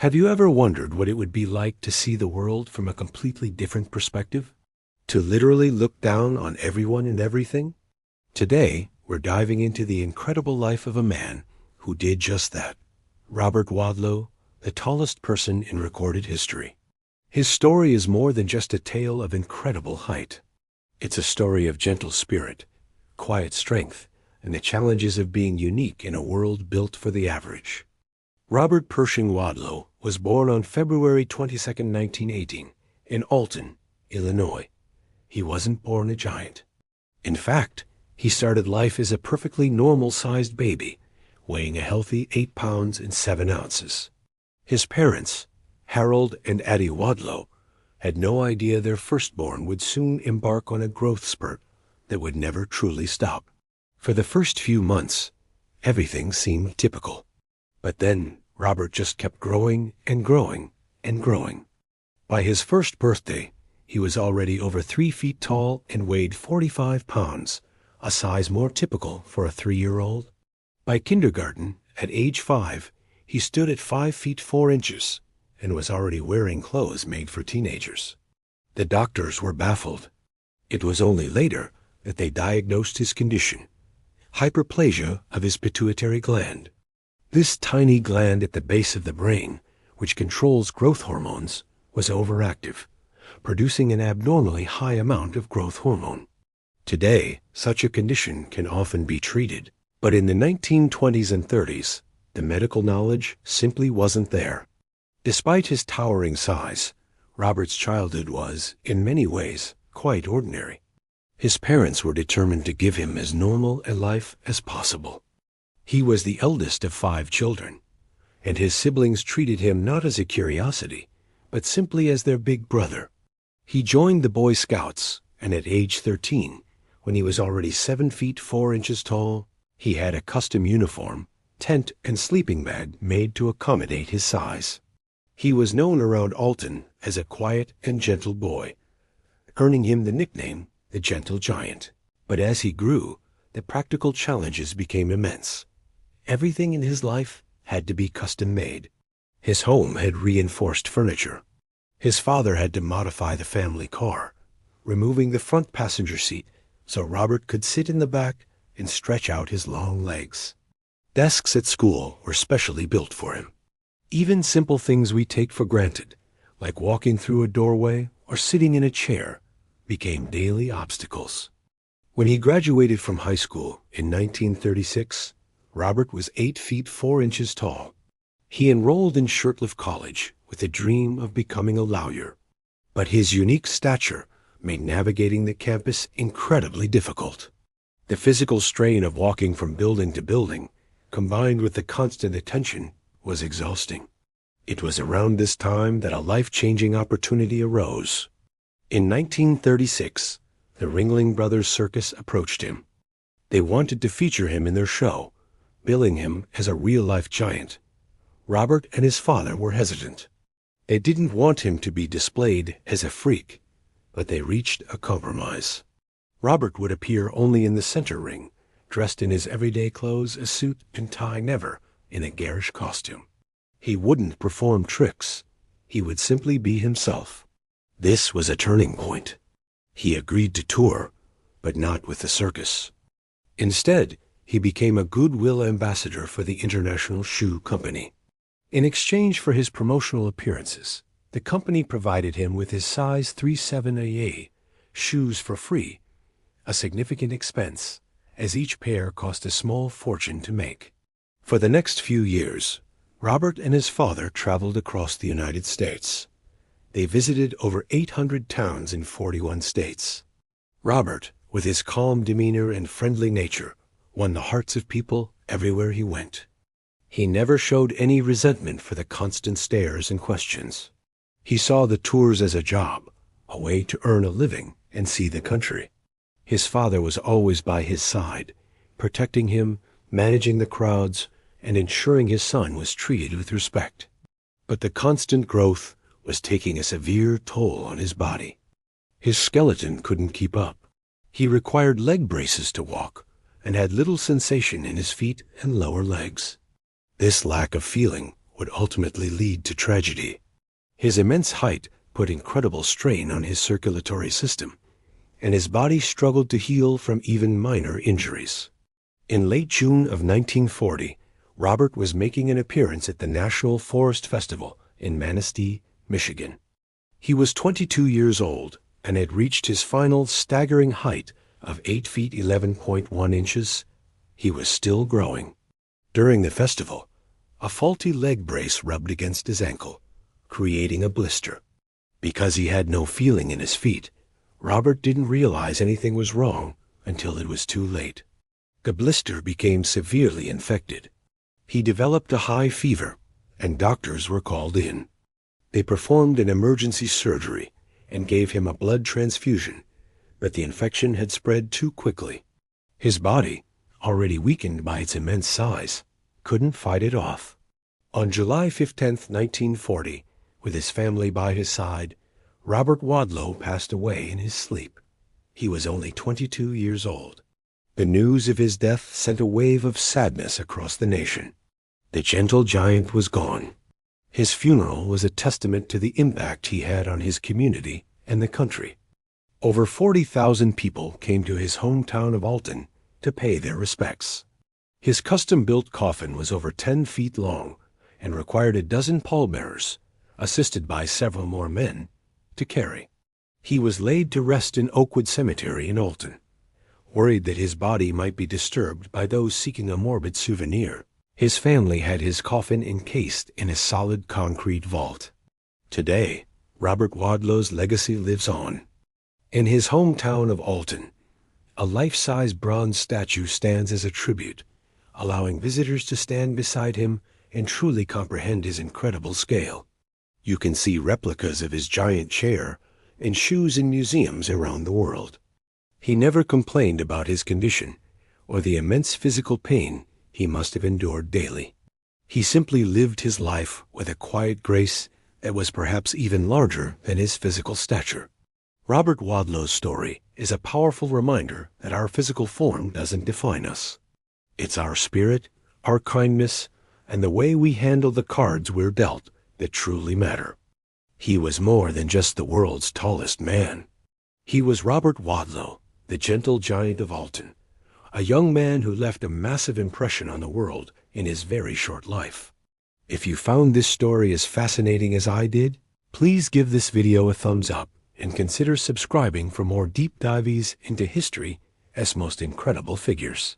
Have you ever wondered what it would be like to see the world from a completely different perspective? To literally look down on everyone and everything? Today, we're diving into the incredible life of a man who did just that. Robert Wadlow, the tallest person in recorded history. His story is more than just a tale of incredible height. It's a story of gentle spirit, quiet strength, and the challenges of being unique in a world built for the average. Robert Pershing Wadlow was born on February 22, 1918, in Alton, Illinois. He wasn't born a giant. In fact, he started life as a perfectly normal-sized baby, weighing a healthy 8 pounds and 7 ounces. His parents, Harold and Addie Wadlow, had no idea their firstborn would soon embark on a growth spurt that would never truly stop. For the first few months, everything seemed typical. But then Robert just kept growing and growing and growing. By his first birthday, he was already over 3 feet tall and weighed 45 pounds, a size more typical for a 3-year-old. By kindergarten, at age 5, he stood at 5 feet 4 inches and was already wearing clothes made for teenagers. The doctors were baffled. It was only later that they diagnosed his condition, hyperplasia of his pituitary gland. This tiny gland at the base of the brain, which controls growth hormones, was overactive, producing an abnormally high amount of growth hormone. Today, such a condition can often be treated, but in the 1920s and 30s, the medical knowledge simply wasn't there. Despite his towering size, Robert's childhood was, in many ways, quite ordinary. His parents were determined to give him as normal a life as possible. He was the eldest of 5 children, and his siblings treated him not as a curiosity, but simply as their big brother. He joined the Boy Scouts, and at age 13, when he was already 7 feet 4 inches tall, he had a custom uniform, tent, and sleeping bag made to accommodate his size. He was known around Alton as a quiet and gentle boy, earning him the nickname the Gentle Giant. But as he grew, the practical challenges became immense. Everything in his life had to be custom-made. His home had reinforced furniture. His father had to modify the family car, removing the front passenger seat so Robert could sit in the back and stretch out his long legs. Desks at school were specially built for him. Even simple things we take for granted, like walking through a doorway or sitting in a chair, became daily obstacles. When he graduated from high school in 1936, Robert was 8 feet 4 inches tall. He enrolled in Shirtlift College with a dream of becoming a lawyer. But his unique stature made navigating the campus incredibly difficult. The physical strain of walking from building to building, combined with the constant attention, was exhausting. It was around this time that a life-changing opportunity arose. In 1936, the Ringling Brothers Circus approached him. They wanted to feature him in their show, billing him as a real-life giant. Robert and his father were hesitant. They didn't want him to be displayed as a freak, but they reached a compromise. Robert would appear only in the center ring, dressed in his everyday clothes, a suit and tie, never in a garish costume. He wouldn't perform tricks. He would simply be himself. This was a turning point. He agreed to tour, but not with the circus. Instead, he became a goodwill ambassador for the International Shoe Company. In exchange for his promotional appearances, the company provided him with his size 3/7 shoes for free, a significant expense, as each pair cost a small fortune to make. For the next few years, Robert and his father traveled across the United States. They visited over 800 towns in 41 states. Robert, with his calm demeanor and friendly nature, won the hearts of people everywhere he went. He never showed any resentment for the constant stares and questions. He saw the tours as a job, a way to earn a living and see the country. His father was always by his side, protecting him, managing the crowds, and ensuring his son was treated with respect. But the constant growth was taking a severe toll on his body. His skeleton couldn't keep up. He required leg braces to walk and had little sensation in his feet and lower legs. This lack of feeling would ultimately lead to tragedy. His immense height put incredible strain on his circulatory system, and his body struggled to heal from even minor injuries. In late June of 1940, Robert was making an appearance at the National Forest Festival in Manistee, Michigan. He was 22 years old and had reached his final staggering height of 8 feet 11.1 inches. He was still growing. During the festival, a faulty leg brace rubbed against his ankle, creating a blister. Because he had no feeling in his feet, Robert didn't realize anything was wrong until it was too late. The blister became severely infected. He developed a high fever, and doctors were called in. They performed an emergency surgery and gave him a blood transfusion, but the infection had spread too quickly. His body, already weakened by its immense size, couldn't fight it off. On July 15, 1940, with his family by his side, Robert Wadlow passed away in his sleep. He was only 22 years old. The news of his death sent a wave of sadness across the nation. The gentle giant was gone. His funeral was a testament to the impact he had on his community and the country. Over 40,000 people came to his hometown of Alton to pay their respects. His custom-built coffin was over 10 feet long and required a dozen pallbearers, assisted by several more men, to carry. He was laid to rest in Oakwood Cemetery in Alton. Worried that his body might be disturbed by those seeking a morbid souvenir, his family had his coffin encased in a solid concrete vault. Today, Robert Wadlow's legacy lives on. In his hometown of Alton, a life-size bronze statue stands as a tribute, allowing visitors to stand beside him and truly comprehend his incredible scale. You can see replicas of his giant chair and shoes in museums around the world. He never complained about his condition or the immense physical pain he must have endured daily. He simply lived his life with a quiet grace that was perhaps even larger than his physical stature. Robert Wadlow's story is a powerful reminder that our physical form doesn't define us. It's our spirit, our kindness, and the way we handle the cards we're dealt that truly matter. He was more than just the world's tallest man. He was Robert Wadlow, the gentle giant of Alton, a young man who left a massive impression on the world in his very short life. If you found this story as fascinating as I did, please give this video a thumbs up and consider subscribing for more deep dives into history as most incredible figures.